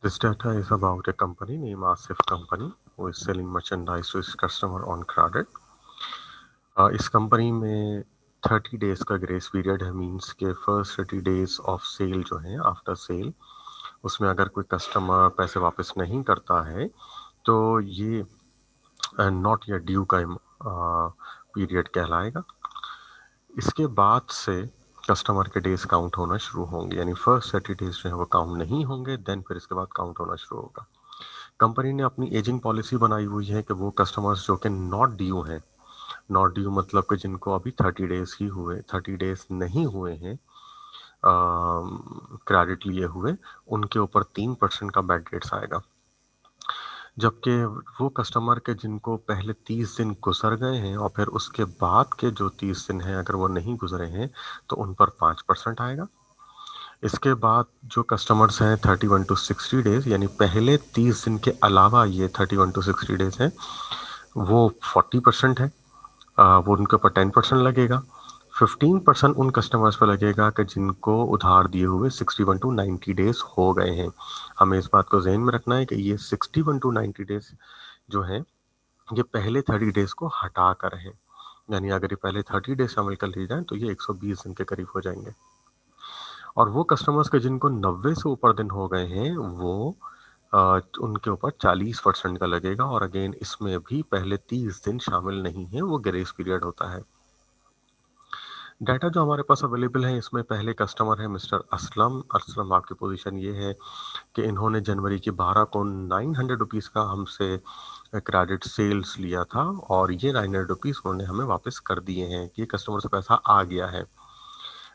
This data is about a company named Asif Company who is selling merchandise to its customer on credit. इस company में 30 days का grace period है, means के first 30 days of cell जो है after sale, उसमें अगर कोई कस्टमर पैसे वापस नहीं करता है तो ये नॉट येट ड्यू का पीरियड कहलाएगा। इसके बाद से कस्टमर के डेज काउंट होना शुरू होंगे, यानी फर्स्ट 30 डेज जो है वो काउंट नहीं होंगे, देन फिर इसके बाद काउंट होना शुरू होगा। कंपनी ने अपनी एजिंग पॉलिसी बनाई हुई है कि वो कस्टमर्स जो कि नॉट ड्यू हैं, नॉट ड्यू मतलब कि जिनको अभी 30 डेज ही हुए, 30 डेज नहीं हुए हैं क्रेडिट लिए हुए, उनके ऊपर 3% का बैड रेट्स आएगा। जबकि वो कस्टमर के जिनको पहले 30 दिन गुजर गए हैं और फिर उसके बाद के जो 30 दिन हैं अगर वो नहीं गुजरे हैं तो उन पर 5% आएगा। इसके बाद जो कस्टमर्स हैं 31 टू 60 डेज, यानी पहले 30 दिन के अलावा ये 31 टू 60 डेज हैं, वो 40% है। वो उनके ऊपर 10% लगेगा। 15% उन कस्टमर्स पर लगेगा कि जिनको उधार दिए हुए 61 टू 90 डेज हो गए हैं। हमें इस बात को जहन में रखना है कि ये 61 टू 90 डेज जो है ये पहले 30 डेज को हटा कर है, यानी अगर ये पहले 30 डेज शामिल कर लिए जाएं तो ये 120 दिन के करीब हो जाएंगे। और वो कस्टमर्स के जिनको 90 से ऊपर दिन हो गए हैं वो उनके ऊपर 40% का लगेगा, और अगेन इसमें भी पहले 30 दिन शामिल नहीं है, वो ग्रेस पीरियड होता है। डाटा जो हमारे पास अवेलेबल है इसमें पहले कस्टमर है मिस्टर असलम। असलम आपकी पोजीशन ये है कि इन्होंने जनवरी की 12 को 900 रुपीज़ का हमसे क्रेडिट सेल्स लिया था, और ये 900 रुपीज़ उन्होंने हमें वापस कर दिए हैं कि कस्टमर से पैसा आ गया है।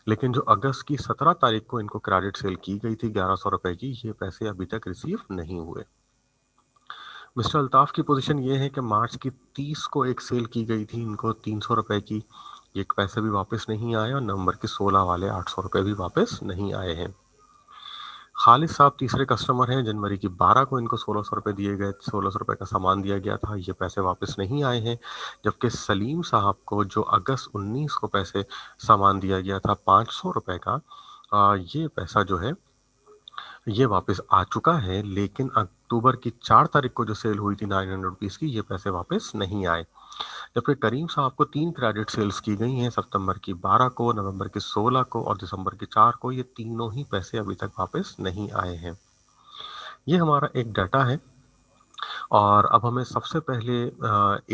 लेकिन जो अगस्त की 17 तारीख को इनको क्रेडिट सेल की गई थी 1100 रुपए की, ये पैसे अभी तक रिसीव नहीं हुए। मिस्टर अल्ताफ की पोजीशन ये है कि मार्च की 30 को एक सेल की गई थी इनको 300 रुपए की, ये पैसे भी वापस नहीं आए, और नवंबर के 16 वाले 800 रुपए भी वापस नहीं आए हैं। खालिद साहब तीसरे कस्टमर हैं, जनवरी की 12 को इनको 1600 रुपए दिए गए, 1600 रुपए का सामान दिया गया था, ये पैसे वापस नहीं आए हैं। जबकि सलीम साहब को जो अगस्त 19 को पैसे सामान दिया गया था 500 रुपए का, ये पैसा जो है ये वापस आ चुका है, लेकिन अक्टूबर की 4 तारीख को जो सेल हुई थी 900 रुपीज़ की, ये पैसे वापस नहीं आए। जबकि करीम साहब को 3 क्रेडिट सेल्स की गई हैं, सितंबर की 12 को, नवंबर की 16 को और दिसंबर की 4 को, ये तीनों ही पैसे अभी तक वापस नहीं आए हैं। ये हमारा एक डाटा है, और अब हमें सबसे पहले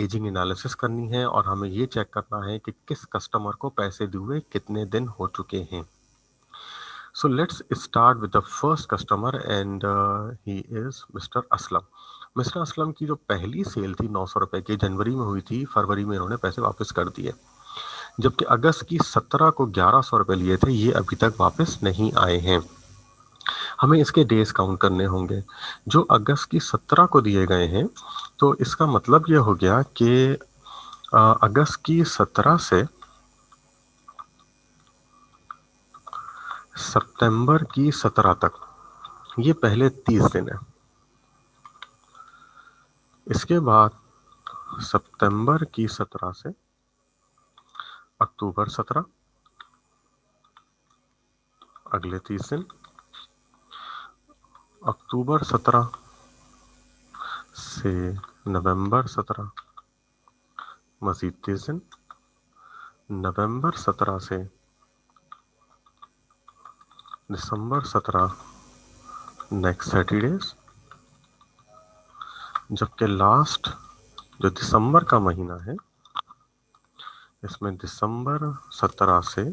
एजिंग एनालिसिस करनी है और हमें ये चेक करना है कि किस कस्टमर को पैसे दिए कितने दिन हो चुके हैं। So let's start with the first customer and he is Mr. Aslam. Mister Aslam की जो पहली सेल थी 900 रुपए की, जनवरी में हुई थी, फरवरी में इन्होंने पैसे वापस कर दिए। जबकि अगस्त की 17 को 1100 रुपए लिए थे, ये अभी तक वापस नहीं आए हैं। हमें इसके डेज काउंट करने होंगे। जो अगस्त की 17 को दिए गए हैं, तो इसका मतलब ये हो गया कि अगस्त की 17 से सितंबर की 17 तक ये पहले 30 दिन है। इसके बाद सितंबर की 17 से अक्टूबर 17 अगले 30 दिन, अक्टूबर 17 से नवंबर 17 मजीद 30 दिन, नवंबर 17 से दिसंबर 17 नेक्स्ट 30 डेज। जबकि लास्ट जो दिसंबर का महीना है इसमें दिसंबर 17 से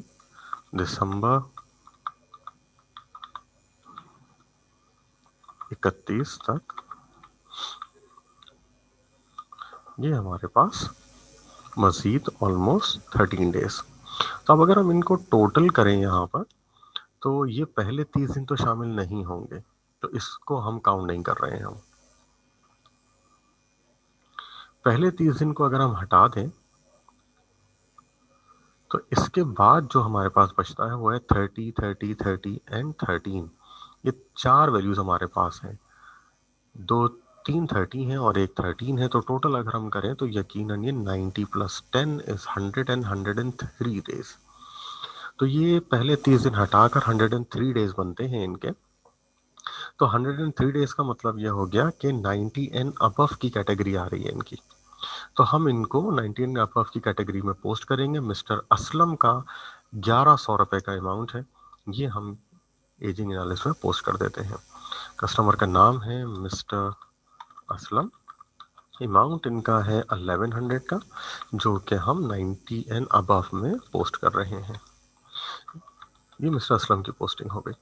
दिसंबर 31 तक, ये हमारे पास मजीद ऑलमोस्ट 13 डेज। तो अब अगर हम इनको टोटल करें यहाँ पर, तो ये पहले 30 दिन तो शामिल नहीं होंगे, तो इसको हम काउंट नहीं कर रहे हैं। हम पहले 30 दिन को अगर हम हटा दें तो इसके बाद जो हमारे पास बचता है वो है 30, 30, 30 एंड 13। ये 4 वैल्यूज हमारे पास हैं, दो 3 30 हैं और एक 13 है, तो टोटल अगर हम करें तो यकीनन ये 90 प्लस 10 इज 100 एंड 103 डेज। तो ये पहले 30 दिन हटाकर 103 डेज बनते हैं इनके। तो 103 डेज का मतलब ये हो गया कि 90 एंड अबव की कैटेगरी आ रही है इनकी। तो हम इनको 90 एंड अबव की कैटेगरी में पोस्ट करेंगे। मिस्टर असलम का 1100 रुपए का अमाउंट है, ये हम एजिंग एनालिसिस में पोस्ट कर देते हैं। कस्टमर का नाम है मिस्टर असलम, अमाउंट इनका है 1100 का, जो कि हम 90 एंड अबव में पोस्ट कर रहे हैं। ये मिस्टर असलम की पोस्टिंग हो गई।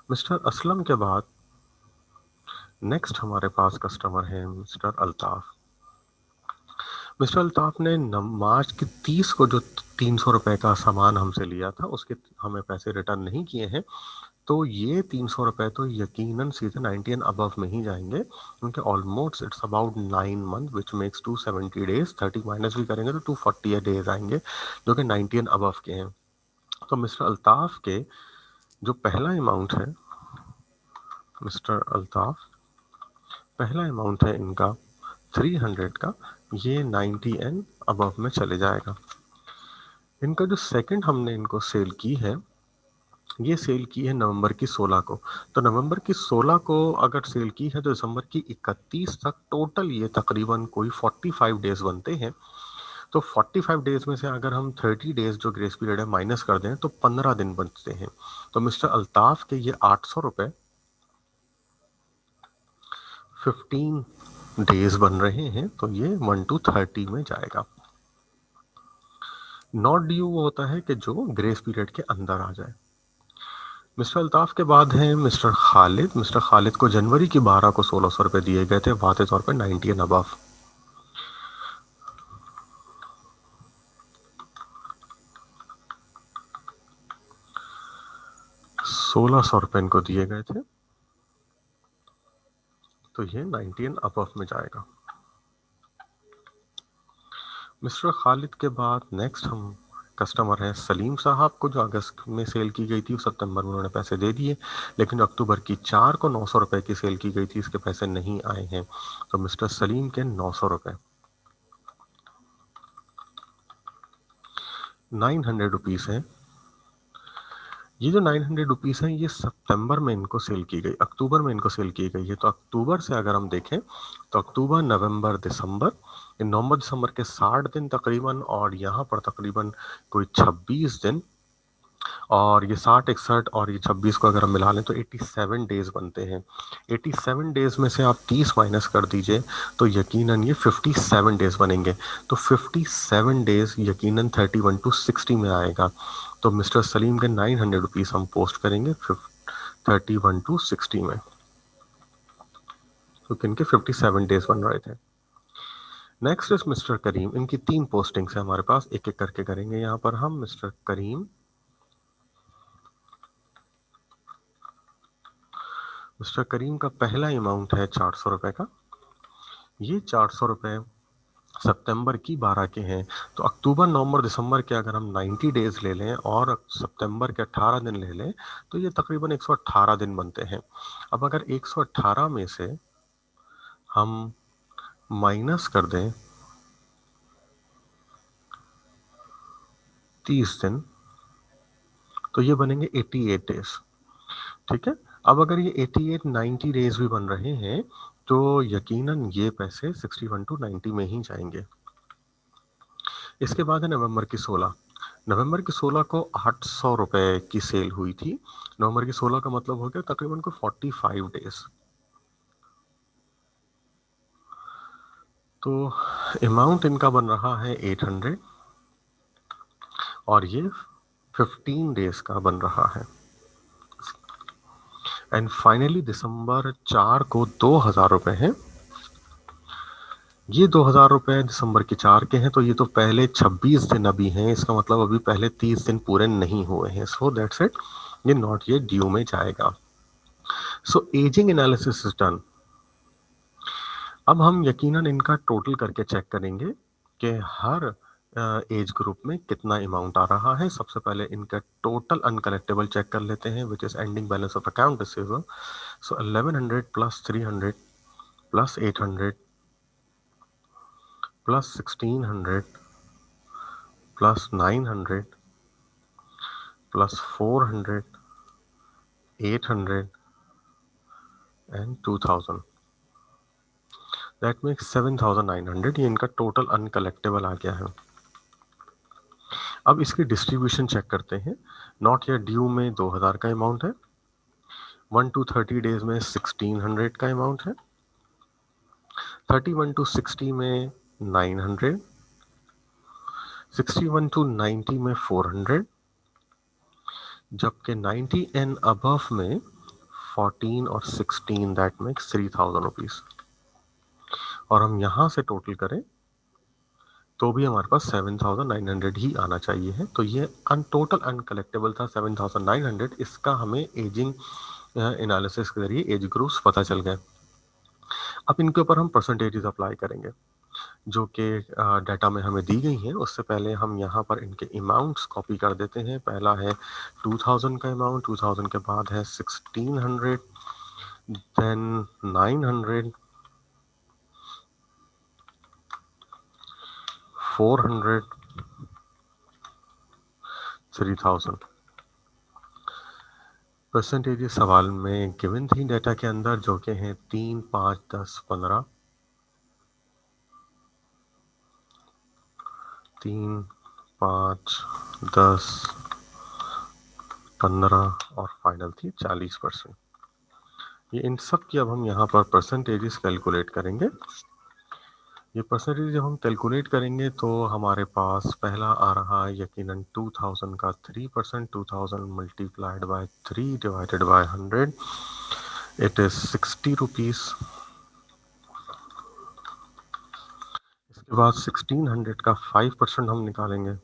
मिस्टर असलम के बाद नेक्स्ट हमारे पास कस्टमर है मिस्टर अल्ताफ। मिस्टर अल्ताफ ने मार्च की 30 को जो 300 रुपए का सामान हमसे लिया था, उसके हमें पैसे रिटर्न नहीं किए हैं। तो ये 300 रुपए तो यकीनन सीधे 90 एंड अबव में ही जाएंगे, क्योंकि almost it's about 9 month which makes 270 days. 30 minus भी करेंगे तो 240 डेज आएंगे, जो कि 90 एंड अबव के हैं। तो मिस्टर अल्ताफ के जो पहला अमाउंट है, मिस्टर अल्ताफ पहला अमाउंट है इनका 300 का, ये 90 एंड अबव में चले जाएगा। इनका जो सेकंड हमने इनको सेल की है, ये सेल की है नवंबर की 16 को। तो नवंबर की 16 को अगर सेल की है तो दिसंबर की 31 तक टोटल ये तकरीबन कोई 45 डेज बनते हैं। तो 45 डेज में से अगर हम 30 डेज जो ग्रेस पीरियड है माइनस कर दें तो 15 दिन बचते हैं। तो मिस्टर अल्ताफ के ये 800 रुपए 15 डेज बन रहे हैं, तो ये 1 to 30 में जाएगा। नॉट ड्यू वो होता है कि जो ग्रेस पीरियड के अंदर आ जाए। मिस्टर अल्ताफ के बाद है मिस्टर खालिद। मिस्टर खालिद को जनवरी की 12 को 1600 रुपए दिए गए थे, वादे तौर पे 90 एंड अबव। 1600 रुपए इनको दिए गए थे, तो ये 90 एंड अबव में जाएगा। मिस्टर खालिद के बाद नेक्स्ट हम कस्टमर है सलीम साहब को, जो अगस्त में सेल की गई थी, सितंबर में उन्होंने पैसे दे दिए, लेकिन अक्टूबर की 4 को 900 रुपए की सेल की गई थी, इसके पैसे नहीं आए हैं। तो मिस्टर सलीम के 900 रुपए 900 रुपीज है। ये जो 900 रुपीज है ये सितंबर में इनको सेल की गई, अक्टूबर में इनको सेल की गई है। तो अक्टूबर से अगर हम देखें तो अक्टूबर नवंबर दिसंबर, नवंबर दिसंबर के 60 दिन तकरीबन, और यहाँ पर तकरीबन कोई 26 दिन, और ये 60 61 और ये 26 को अगर हम मिला लें तो 87 डेज बनते हैं। 87 डेज में से आप 30 माइनस कर दीजिए तो यकीनन ये 57 डेज बनेंगे। तो 57 डेज यकीनन 31 to 60 में आएगा। तो मिस्टर सलीम के 900 रुपीज हम पोस्ट करेंगे 31 to 60 में, क्योंकि इनके 57 डेज बन रहे थे। नेक्स्ट इज मिस्टर करीम। इनकी 3 पोस्टिंग्स है हमारे पास, एक एक करके करेंगे यहाँ पर हम। मिस्टर करीम, मिस्टर करीम का पहला अमाउंट है 400 रुपए का। ये 400 रुपए सितंबर की 12 के हैं। तो अक्टूबर नवंबर दिसंबर के अगर हम 90 डेज ले लें और सितंबर के 18 दिन ले लें तो ये तकरीबन 118 दिन बनते हैं। अब अगर 118 में से हम माइनस कर दें 30 दिन, तो ये बनेंगे 88 डेज। ठीक है। अब अगर ये 88 90 डेज भी बन रहे हैं तो यकीनन ये पैसे 61 to 90 में ही जाएंगे। इसके बाद है नवंबर की 16। नवंबर की 16 को 800 रुपए की सेल हुई थी। नवंबर की 16 का मतलब हो गया तकरीबन को 45 डेज। तो अमाउंट इनका बन रहा है 800, और ये 15 डेज का बन रहा है। एंड फाइनली दिसंबर 4 को 2000 रुपए हैं। ये 2000 रुपए दिसंबर के 4 के हैं, तो ये तो पहले 26 दिन अभी हैं, इसका मतलब अभी पहले 30 दिन पूरे नहीं हुए हैं। सो दैट्स इट, ये नॉट ये ड्यू में जाएगा। सो एजिंग एनालिसिस इज डन। अब हम यकीनन इनका टोटल करके चेक करेंगे कि हर एज ग्रुप में कितना अमाउंट आ रहा है। सबसे पहले इनका टोटल अनकलेक्टेबल चेक कर लेते हैं, which is ending balance of account receivable. So 1100 plus 300 plus 800 plus 1600 plus 900 plus 400 800 and 2000, that makes 7900। ये इनका टोटल अनकलेक्टेबल आ गया है। अब इसकी डिस्ट्रीब्यूशन चेक करते हैं। नॉट येट ड्यू में 2000 का अमाउंट है, 1 to 30 डेज में 1600 का अमाउंट है, 31 to 60 में 900, 61 to 90 में 400, जबकि 90 एंड अबव में 14 और 16, दैट मेक्स 3000 रुपीज। और हम यहां से टोटल करें तो भी हमारे पास 7900 ही आना चाहिए है। तो ये टोटल अनकलेक्टेबल था 7900। इसका हमें एजिंग एनालिसिस के जरिए एज ग्रुप्स पता चल गए। अब इनके ऊपर हम परसेंटेजेस अप्लाई करेंगे जो कि डाटा में हमें दी गई हैं। उससे पहले हम यहाँ पर इनके अमाउंट्स कॉपी कर देते हैं। पहला है 2000 का अमाउंट, 2000 के बाद है 1600, देन 900, 400, 3000। परसेंटेजेस सवाल में गिवन थी डाटा के अंदर, जो कि हैं 3, 5, 10, 15, 3, 5, 10, 15 और फाइनल थी 40%। ये इन सब की अब हम यहाँ पर परसेंटेजेस कैलकुलेट करेंगे। ये परसेंटेज जब हम कैलकुलेट करेंगे तो हमारे पास पहला आ रहा है यकीनन 2000 का 3%, 2000 multiplied by 3 divided by 100, it is 60 rupees. इसके बाद 1600 का 5% हम निकालेंगे।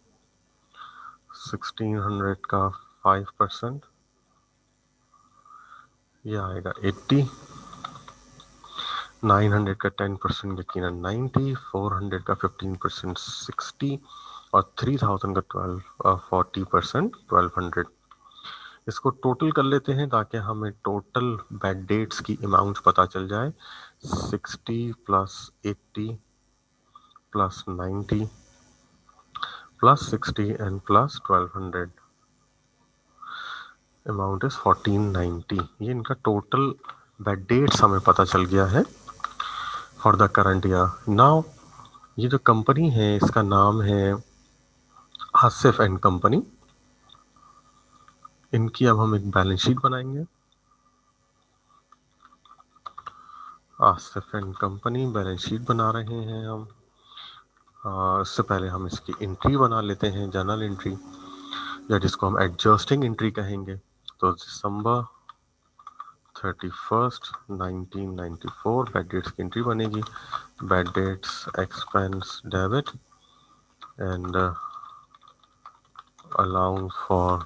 1600 का 5% ये आएगा 80, 900 का 10% यकीनन 90, 400 का 15% 60 और 3000 का 40% 1200। इसको टोटल कर लेते हैं ताकि हमें टोटल बेड डेट्स की अमाउंट पता चल जाए। 60 plus 80 plus 90 plus 60 and plus 1200, amount is 1490। ये इनका टोटल बेड डेट्स हमें पता चल गया है for the current year. Now ये जो कंपनी है इसका नाम है आसिफ एंड कंपनी। इनकी अब हम एक बैलेंस शीट बनाएंगे। Asif and company balance sheet बना रहे हैं हम। इससे पहले हम इसकी एंट्री बना लेते हैं, जर्नल एंट्री, या जिसको हम एडजस्टिंग एंट्री कहेंगे। तो दिसंबर 31, 1994 बैड डेट्स की एंट्री बनेगी। Bad debts expense debit and allowance for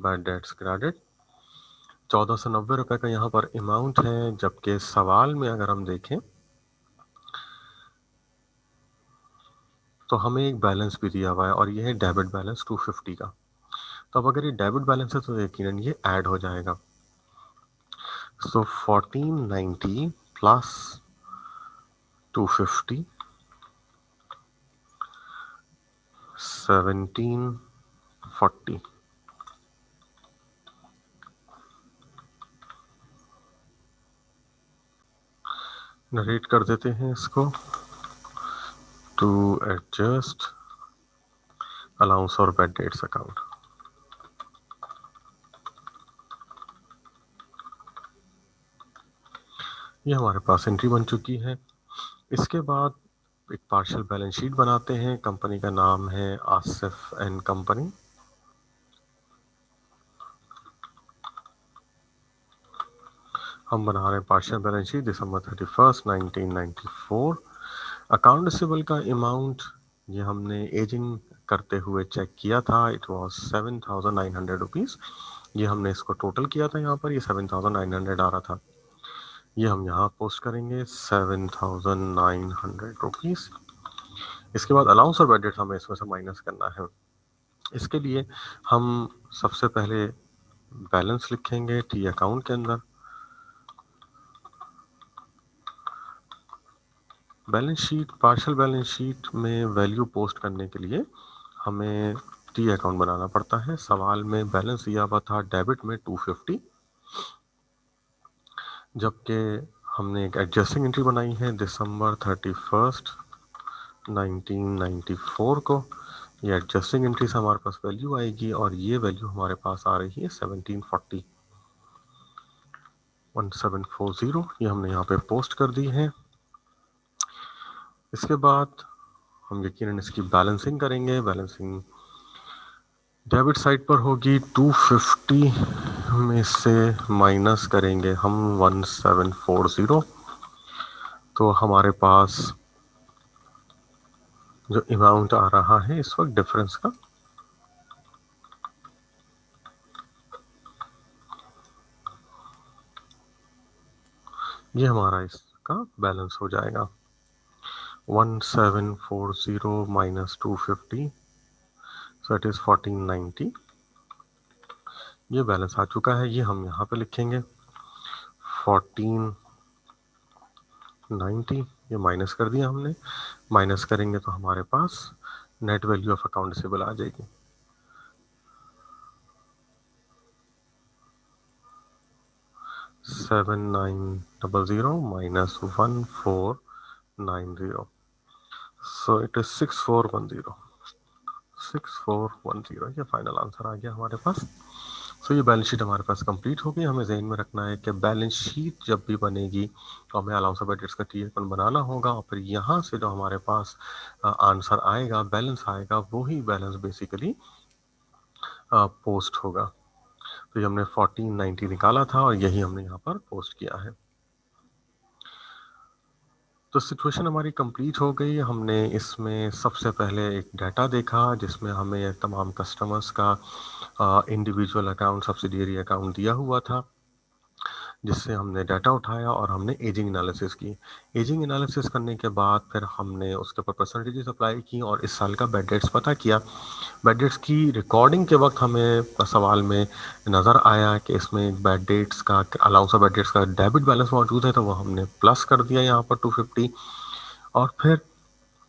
bad debts credit. 1490 का यहाँ पर अमाउंट है, जबकि सवाल में अगर हम देखें तो हमें एक बैलेंस भी दिया हुआ है और ये है डेबिट बैलेंस 250 का। तो अब अगर ये डेबिट बैलेंस है तो यकीनन ये ऐड हो जाएगा। सो 1490 प्लस 250, 1740। नरेट कर देते हैं इसको। टू एडजस्ट अलाउंस और बैड डेट्स अकाउंट। ये हमारे पास एंट्री बन चुकी है। इसके बाद एक पार्शियल बैलेंस शीट बनाते हैं। कंपनी का नाम है आसिफ एंड कंपनी। हम बना रहे हैं पार्शियल बैलेंस शीट दिसंबर 31, 1994। अकाउंट रिसीवेबल का अमाउंट ये हमने एजिंग करते हुए चेक किया था, इट वाज 7900 रुपीज। ये हमने इसको टोटल किया था, यहाँ पर ये 7900 आ रहा था। ये हम यहाँ पोस्ट करेंगे 7900 रुपीज। इसके बाद अलाउंस और बजट हमें इसमें से माइनस करना है। इसके लिए हम सबसे पहले बैलेंस लिखेंगे टी अकाउंट के अंदर। Balance sheet, partial balance sheet में वैल्यू पोस्ट करने के लिए हमें टी अकाउंट बनाना पड़ता है। सवाल में बैलेंस दिया हुआ था डेबिट में 250, जबकि हमने एक एडजस्टिंग एंट्री बनाई है दिसंबर 31st 1994 को। ये एडजस्टिंग एंट्री से हमारे पास वैल्यू आएगी और ये वैल्यू हमारे पास आ रही है 1740 1740। ये हमने यहाँ पे पोस्ट कर दी है। इसके बाद हम यकीनन इसकी बैलेंसिंग करेंगे। बैलेंसिंग डेबिट साइड पर होगी 250 में से माइनस करेंगे हम 1740। तो हमारे पास जो अमाउंट आ रहा है इस वक्त डिफरेंस का, ये हमारा इसका बैलेंस हो जाएगा 1740 माइनस 250, सो इट इज 1490। ये बैलेंस आ चुका है, ये हम यहाँ पे लिखेंगे 1490। ये माइनस कर दिया हमने। माइनस करेंगे तो हमारे पास net value of account receivable आ जाएगी 7900 माइनस 1490, सो इट इज 6410। 6410 ये फाइनल आंसर आ गया हमारे पास। सो ये बैलेंस शीट हमारे पास कंप्लीट हो गई। हमें जहन में रखना है कि बैलेंस शीट जब भी बनेगी तो हमें अलाउंस ऑफ एडिट्स का टी अकाउंट बनाना होगा और फिर यहाँ से जो हमारे पास आंसर आएगा, बैलेंस आएगा, वही बैलेंस बेसिकली पोस्ट होगा। तो ये हमने 1490 निकाला था और यही हमने यहाँ पर पोस्ट किया है। तो सिचुएशन हमारी कंप्लीट हो गई। हमने इसमें सबसे पहले एक डाटा देखा जिसमें हमें तमाम कस्टमर्स का इंडिविजुअल अकाउंट, सब्सिडियरी अकाउंट दिया हुआ था, जिससे हमने डाटा उठाया और हमने एजिंग एनालिसिस की। एजिंग एनालिसिस करने के बाद फिर हमने उसके ऊपर परसेंटेजेस अप्लाई की और इस साल का बैड डेट्स पता किया। बैड डेट्स की रिकॉर्डिंग के वक्त हमें सवाल में नज़र आया कि इसमें बैड डेट्स का, अलाउंस ऑफ बैड डेट्स का डेबिट बैलेंस मौजूद है, तो वो हमने प्लस कर दिया यहाँ पर 250। और फिर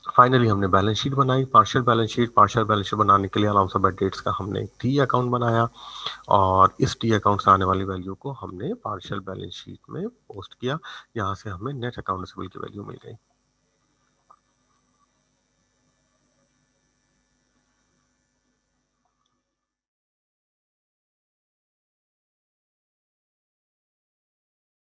फाइनली हमने बैलेंस शीट बनाई, partial balance sheet. Partial balance sheet बनाने के लिए अलाउंस ऑफ बैड डेट्स का हमने एक टी अकाउंट बनाया और इस टी अकाउंट से आने वाली वैल्यू को हमने पार्शियल बैलेंस शीट में पोस्ट किया, जहाँ से हमें नेट अकाउंट रिसीवेबल की वैल्यू मिल गई।